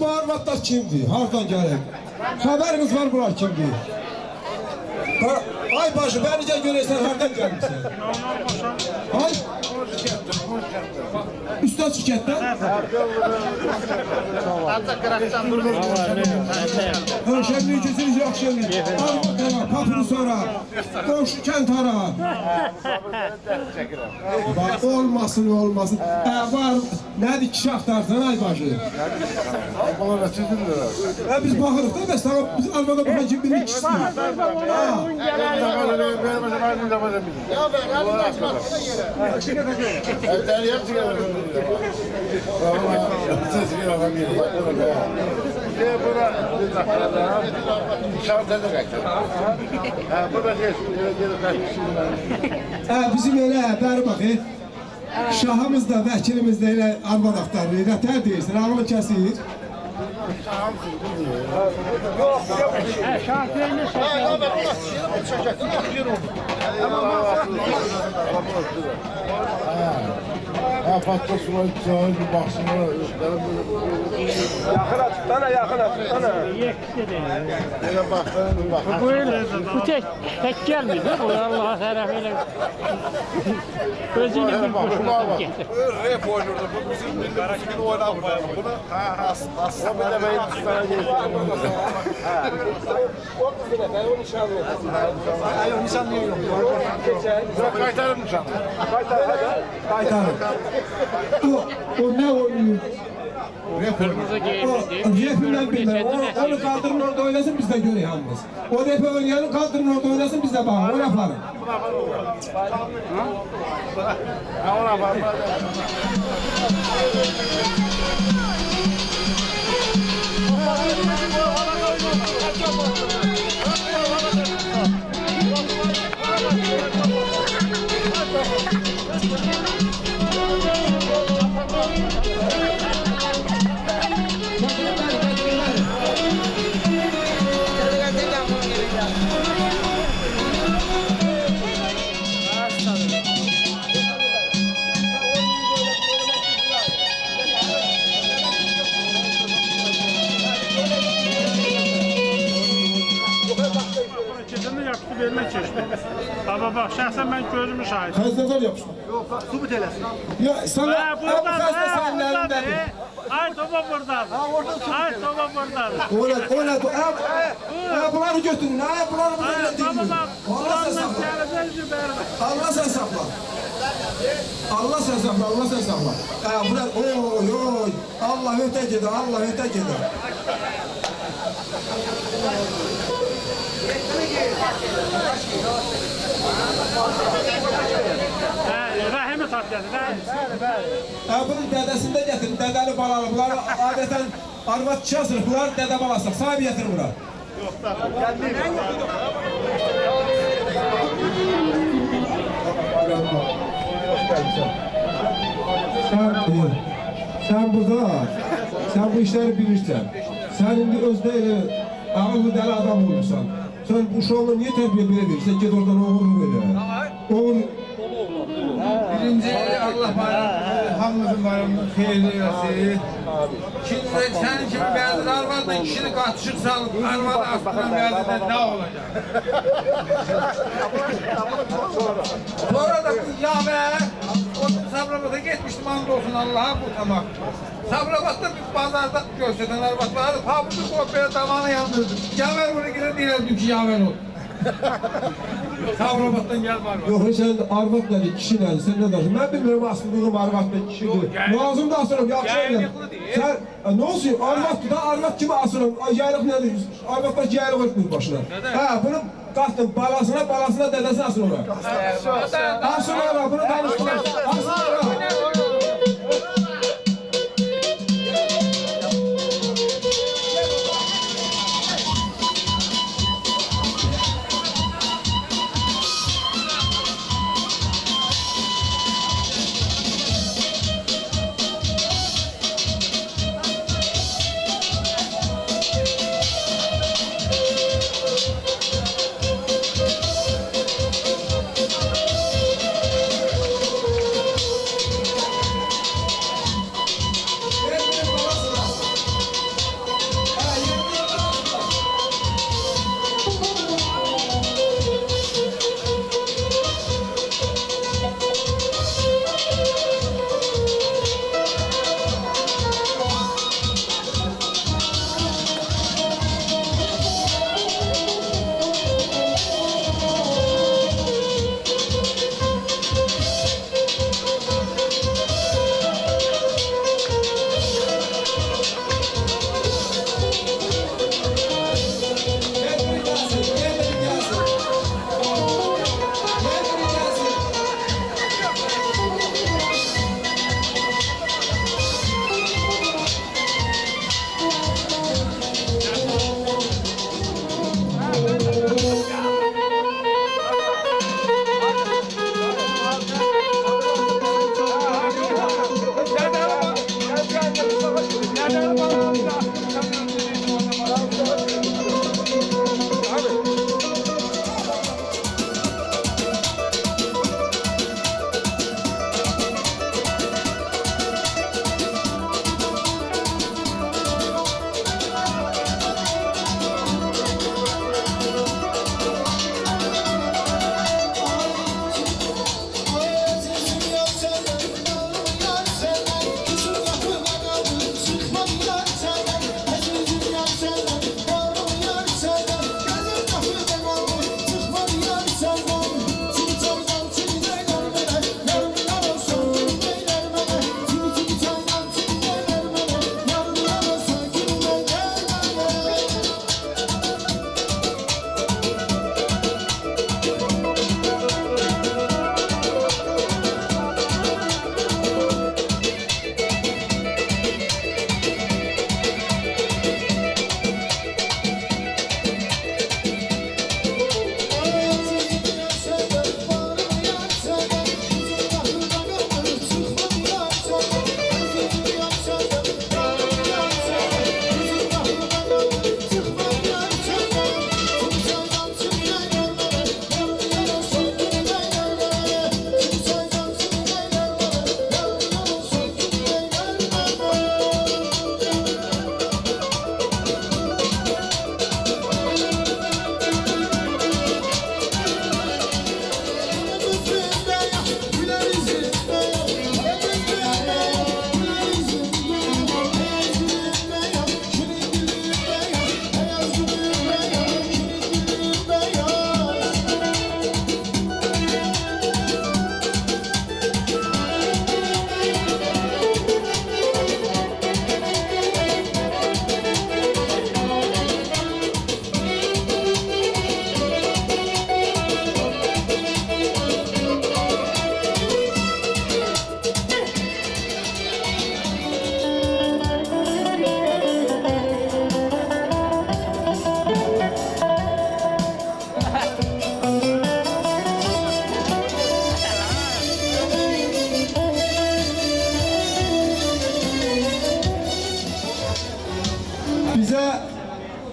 bu arvatlar kimdir? Hardan gəlir? Xəbəriniz var bunlar kimdir? Ay başı, ben necə görürsən, hardan gəlmişsən? Ay? Üstad şirkətdən? Şəmliyi keçiriz, yaxşı şəmliyi. Arvat ara, kapını sonra, qonşu kənd ara. Olmasın, olmasın. Var, nədir kişi axtarsan, ay başı? Biz baxırıq da, bəs sana biz arvada baxan kimi bilir kişisini. Bizim elə bəri bax, şahımız da, vəkilimiz də elə arvad axtarır, nətər deyirsin, ağlı kəsir. Yok, şarkıyla Patla sular güzel bir baksınlar. yakın açıktan, yakın açıktan. Böyle baksana. Bu tek gelmiyor. Bu Allah'a tarafıyla özüyle bir boşuna getir. Rap oynuyordu. Bu bizim milli müziğini oynamıyor. Bunu aslında bir de benim üstüne geçiyorum. 30 lira, ben o nişanlı. Ay, o nişanlı yok. Kaytarım nişanı. Qaytarır. O nə oynuyor? Kırmızı giyimli O refinden bilmem. Onu kaldırın orada oynasın, biz de göreyim hamımız. O refi oynayanı kaldırın orada oynasın, biz de bakalım. O yaparım. Ona var. Keçəndə yapışdı vermək keçdi. Baba bax, şəxsən mən gözümü şahid. Xəstələr yapışma. Yok, subut eləsin. Ya sana bu Buradadır, xəstə buradadır. sənlərindedir. Ay topa buradadır. Ay topa buradadır. Bunları götürün. Bunları buraya Baba götürün. bax, Allah sen burandan sakla. gələcək zübərdə. Allah sen sakla. Allah sen sakla. Allah sen sakla. Oy oy. Allah öte gider. Allah öte gider. Rəhimi tatlıdır, rəhim. Bunun dədəsində getirin. Dədəli balalı. Bunlar adeten arvad kişi asırıq. Bunlar dədə balası. Sahibi getirin bura. Sen burada, sen bu işleri bilirsən. Sen indi özdə elə ağıllı dəli adam olursan. Sen bu uşağına niye terbiye verirsən? Git oradan oğlunu böyle. Oğul. Birinci Allah hamımızın bayramını xeyirli olsun. Şimdi senin kimi bəzi arvadla kişini qatışıq salıb, arvad astıran bəzidə ne olacak? Sonra da bu yavər, o Sabirabad'a gitmiştim, andolsun Allah'a bu tamam. Sabirabad'da bir pazarda gösteren arvad vardı, pabucu kopya tamamı yandırdı. Yavər bunu girer diyelim ki yavər oldu. Sabirabad'dan gel var. Yok sen arvat nədir, kişi nədir, sen ne dersin? Ben bilmiyorum aslında arvat və kişidir. Lazım da asırım, yaxşı öyle. Sen ne olsun, arvat da arvat kimi asırım, yaylık nedir? Arvatlar yaylık örtmür başına. Ha, bunu qatdım, balasına dədəsini asın ora. Asın ora, bunu danıştılar. Asın ora.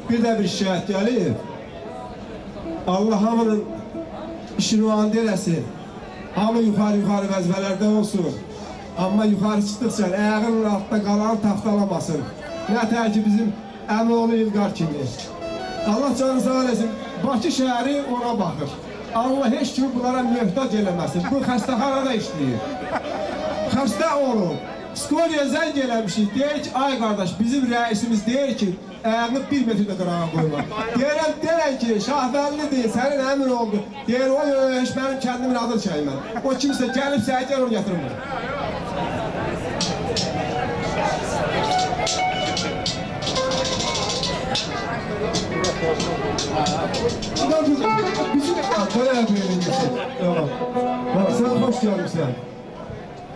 bir də bir şikayət gəlir. Allah hamının işini andı eləsin. Hamı yuxarı vəzifələrdə olsun. Amma yuxarı çıxdıqca ayağının altında qalan taxtalamasın. Nətər ki bizim əmioğlu İlqar kimi. Allah canı sağ eləsin. Bakı şəhəri ona baxır. Allah heç kimi bunlara möhtac eləməsin. Bu xəstəxanada işləyir. Xəstə olub. Psikologiya zəng eləmişik. Deyir ki, ay qardaş, bizim rəisimiz deyir ki, ayağını 1 metrdə qırağa qoyma. Deyirəm ki, Şahbəllidir, sənin əmin oldu. Deyir, o heç mənim kəndimin adını çəyməm. O kimsə gəlib səhəcər onu gətirmir. Bizim böyle yapıyorsun. Tamam. Bak sen hoş gelmişsin.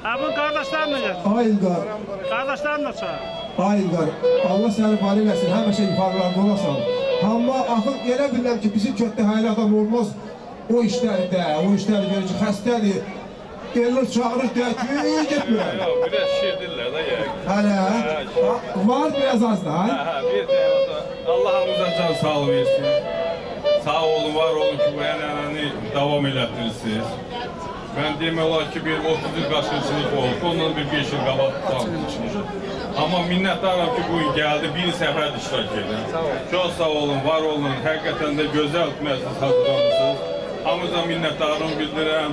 Abın kardeşlerin ne? Ay İlqar. Kardeşlerin de çağır. Ay İlqar. Allah səni var eləsin. Həmişə yuxarılarda olasan. Amma axı elə bilirəm ki, bizim kötdə hayli adam olmaz. O işləri görür ki, xəstədir. Gelir çağırır deyək ki, getmirəm. Yox, biraz şirdirlər də yəqin. Hələ, var biraz az da. Bir də Allah hamımıza can sağlığı versin. Sağ olun, var olun ki, bu ənənəni davam elətdirirsiniz. Mən demək olar ki, bir 30 il qaçıncılık oldu, ondan bir 5 il qabaq tutammışım. Amma minnətdaram ki, bugün gəldi, bir səfərdə iştirak edən. Çox sağ olun, var olun, həqiqətən də gözəl məclis hazırlamışsınız. Hamınıza minnətdarım bildirəm.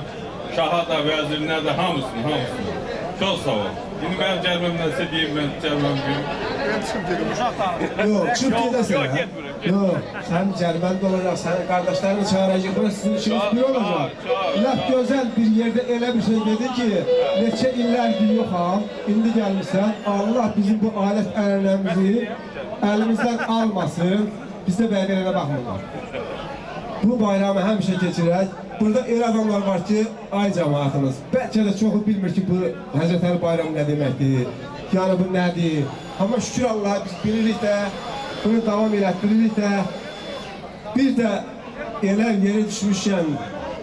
Şaha da, vəzirinə də, hamısını. Çox sağ olun. İndi mənim cərməmdənsə deyim, mən cərməm bilim. Yox, çıx gedəsən. Yox, getmirəm. Yox, sən cərməndə olacaq, sənin qardaşlarını çağıracaq, sizin işiniz bir olacaq. Laf gözəl bir yerdə elə bir şey dedi ki, neçə illərdir yoxam, indi gəlmişsən, Allah bizim bu alət ənənəmizi əlimizdən almasın, bizdə bəyənlərə baxmırlar. Bu bayramı həmişə keçirək. Burada elə adamlar var ki, ay cəmaatımız, bəlkə də çoxu bilmir ki, bu Həzrət Əli bayramı nə deməkdir, yəni bu nədir. Amma şükür Allah'a biz bilirik də, bunu davam elətdiririk də. Bir də elə yeri düşmüşkən,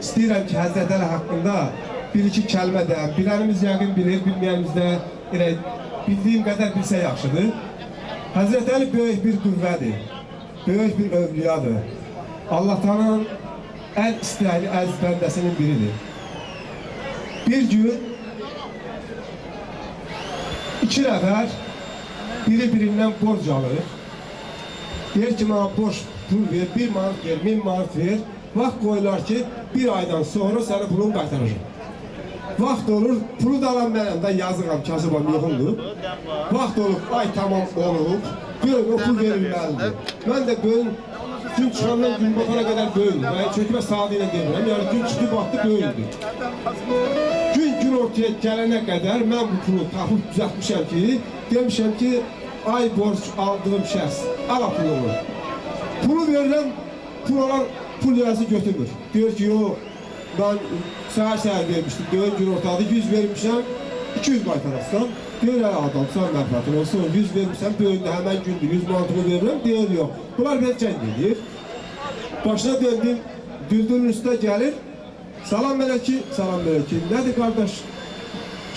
istəyirəm ki, Həzrət Əli haqqında bir-iki kəlmə də, bilənimiz yəqin bilir, bilməyənimiz də elə bildiyim qədər bilsə yaxşıdır. Həzrət Əli böyük bir qüvvədir, böyük bir övliyadır. Allah Teala'nın ən istəyəli əziz bəndəsinin biridir. Bir gün iki nəfər biri-birindən borc alır. Deyir ki, mənə borc pul ver, 1 manat ver, 1000 manat ver. Vaxt qoyurlar ki, bir aydan sonra səni pulunu qaytaracaq. Vaxt olur, pulu da alan mənəm də yazıram, kasıbam yoxundur. Vaxt olur, ay tamam olub, böyün o pul verilməlidir. Mən də böyün gün çıxandan gün batana qədər böyündür. Yəni çökmə saatı ilə demirəm, yəni gün çıxıb vaxtı böyündür. Gün ortaya gələnə qədər mən bu pulu tapıb düzəltmişəm ki, demişəm ki, ay borc aldığım şəxs, ala pulumu. Pulu verirəm, pul olan pul yazı götürmür. Diyor ki, yox, ben səhər vermişdim, döyün gün ortadı, 100 vermişəm, 200 qaytarasın. Deyir, adam, sən mənfətin olsun, 100 vermişəm, böyündə həmən gündür, 100 manatını verirəm, deyir, yox. Bunlar bir cəng edir. Başına döndüm, düldülün üstə gəlir, salam mələkki, nədir qardaş,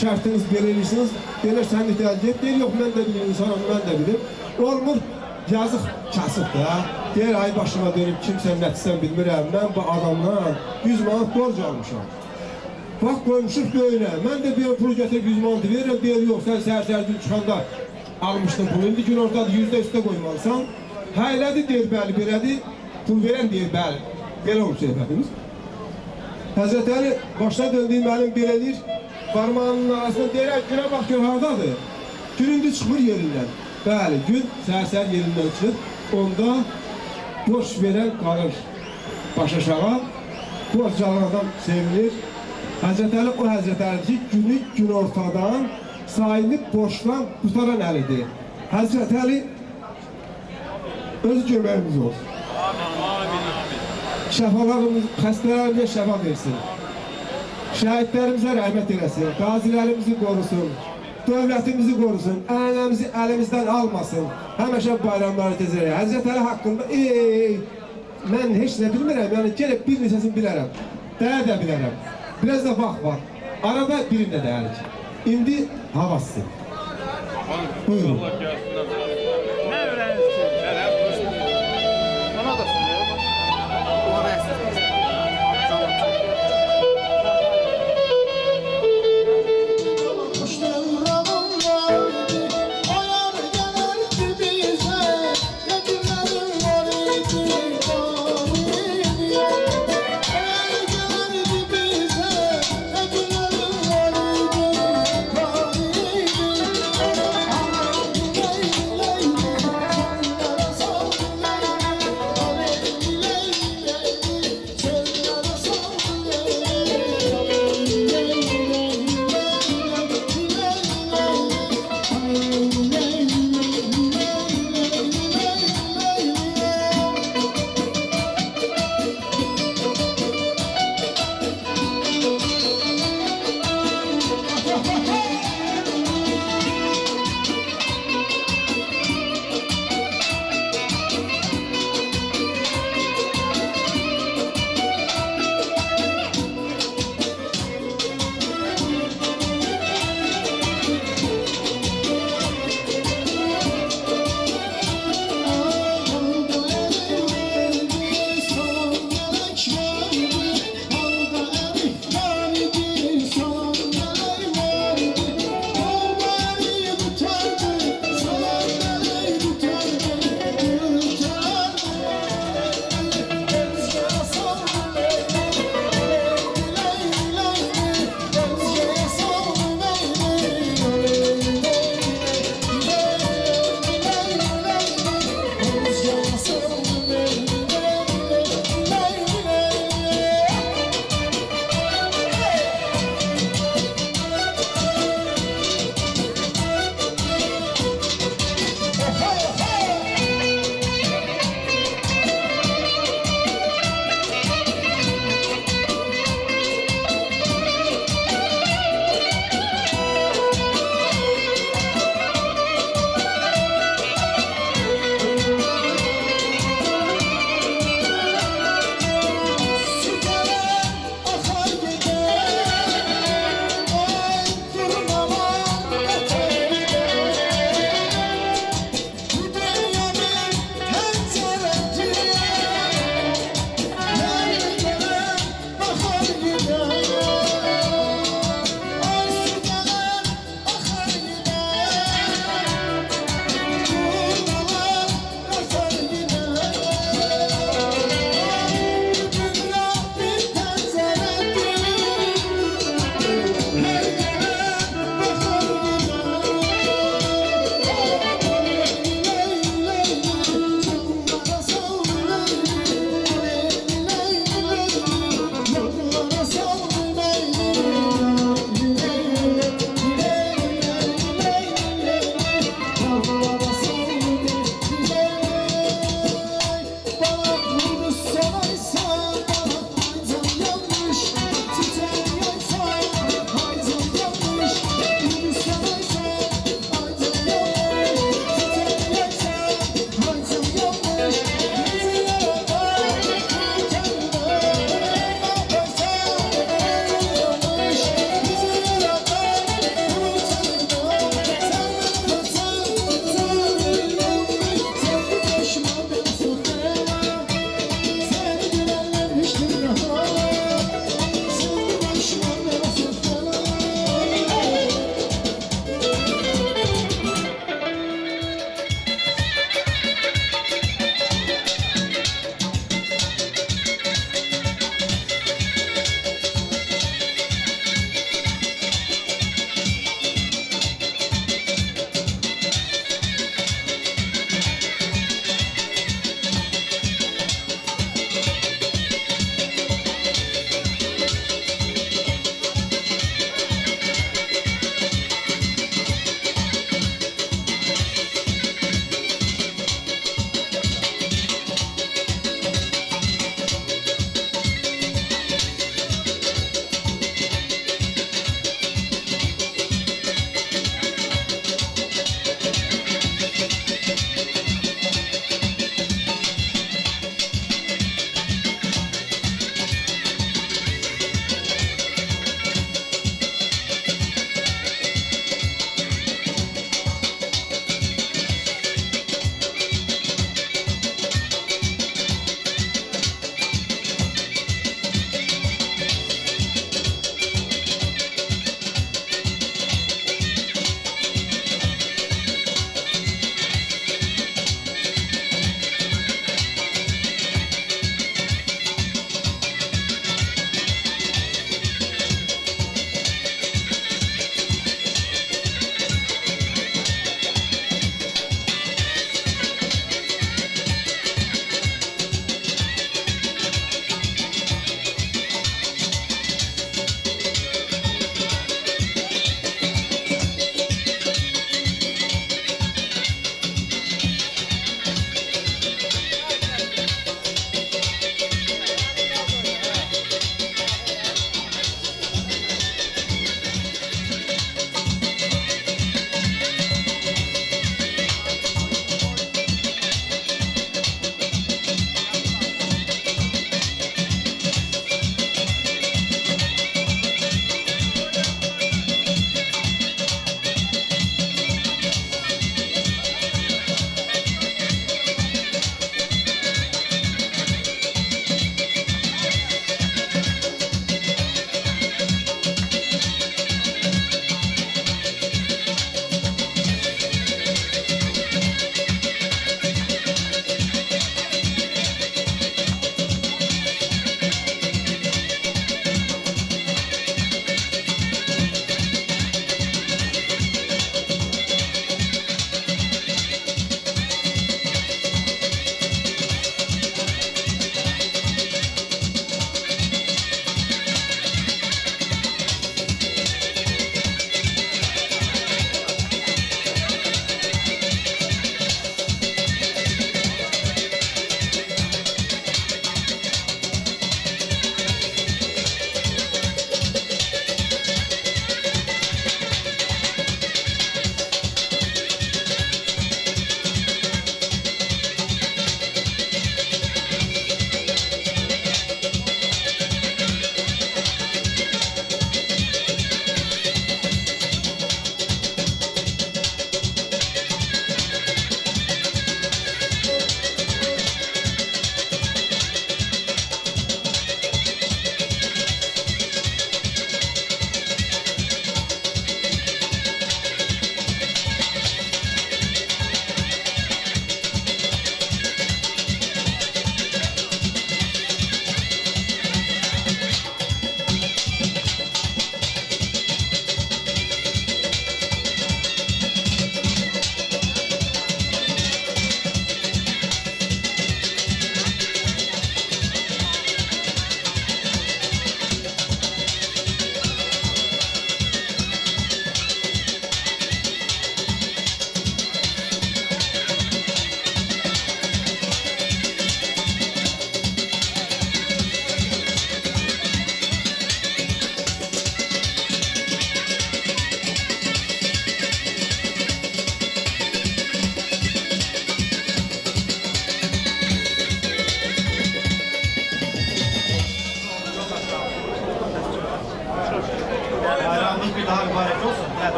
şərtiniz belirlirsiniz, deyir, sən ihtiyacı et, deyir, yox, mən də bilir, insanım, mən də bilir. Olmur, yazıq kasıb da, deyir, ay başıma dönüb, kimsən, nətisən bilmirəm, mən bu adamdan 100 manat borc almışam. Vaxt qoymuşuq böyünə, mən də bir pulu götürüb 100 manatı verirəm, deyir, yox, sən səhər gün çıxanda almışdın pulu, indi gün ortadır, yüzdə üstə qoymalısan. Həylədi, deyir, bəli, belədir, pul verən deyir, bəli, belə olub söhbətimiz. Həzrət Əli başına döndüyüm mənim beləyir, parmağının arasında deyir, günə bax gör haradadır, günündə çıxmır yerindən. Bəli, gün səhər yerindən çıxır, onda borç verən qalır baş aşağı, borç alan adam sevinir. Həzrət Əli o Həzrət Əlidir ki, günü gün ortadan sayılıb borçdan qutaran əlidir. Həzrət Əli özü görməyimiz olsun. Şəfalarımız, xəstələrimizə şəfa versin. Şəhidlərimizə rəhmət eləsin, qazilərimizi qorusun, dövlətimizi qorusun, ənənəmizi əlimizdən almasın. Həməşə bayramları tezirək. Həzrət Əli haqqında, mən heç nə bilmirəm, yəni gəlib bir neçəsini bilərəm, dəyə də bilərəm. Biraz da vaxt var, arada birində dəyirik. İndi havası. Buyurun. Ne öğrenirsiniz?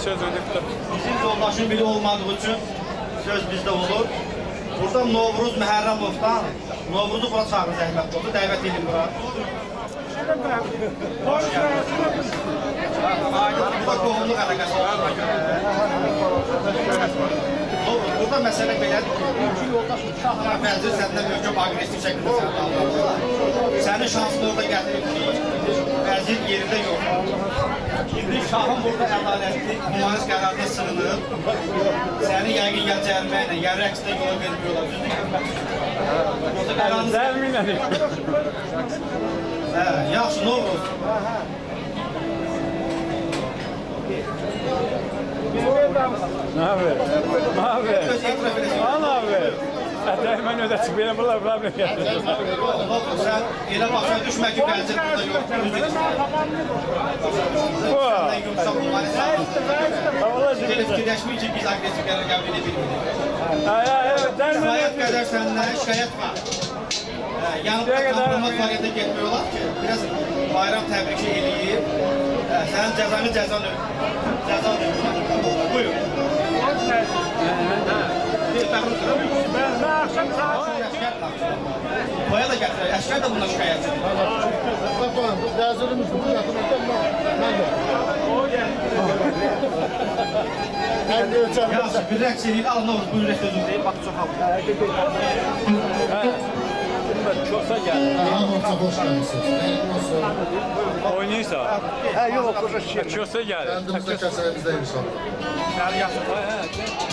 söz ödüktür. Bizim yoldaşın biri olmadığı için söz bizde olur. Burada Novruz Məhərrəmovdan, Novruzu bura çağırın zəhmət oldu, dəvət edin bura. Aydın, burada qohumluq əlaqəsi var. Burada məsələ belədir ki, mümkün yoldaş uşaqla vəzir səndən möhkəm aqressiv şəkildə səni alırlar. Sənin şansını orada gətirib ki, vəzir yerində yox. İndi şahın burada ədalətli, mühariz qərarına sığınır. Səni yəqin ya cəriməylə, ya rəqsdə yola vermiyorlar. Düzdür ki? Zəlminə Hə, yaxşı, Novruz. Ne haber? Ne haber? Öz etiraf edəsin. Ne haber? Ətəyimən ödəçik, belə bunlar problem gətirir. Novruz, sən elə başa düşmə ki, vəzir burada yox. Bu. Səndən yumuşaq mühariz sağlayır. Havalar Belə ciddi. fikirləşmək ki, biz aqressiv qərar qəbul edə bilmirik. Evet, dərmin Şikayət qədər səndən şikayət var. Yanıqda kompromat variantda getmək olar ki, biraz bayram təbriki eləyib, sənin cəzanı buyur. Bir bəxtdir. Ben akşam saat Boya da gətirir, əşkər də bundan şikayətçidir. Vəzirimiz bu yaxınlıqda mən də. Mən də ölçəm. Yaxşı, bir rəqs edil, al Novruz, buyur rəqs özüm deyil, bax çox hava. çoxsa gəlir. Hamı çox xoş gəlmisiniz. Oynayırsa. Ha yok, o şey. Çoxsa gəlir. Kəndimizdə kəsəyimizdə inşallah. Yaxşı.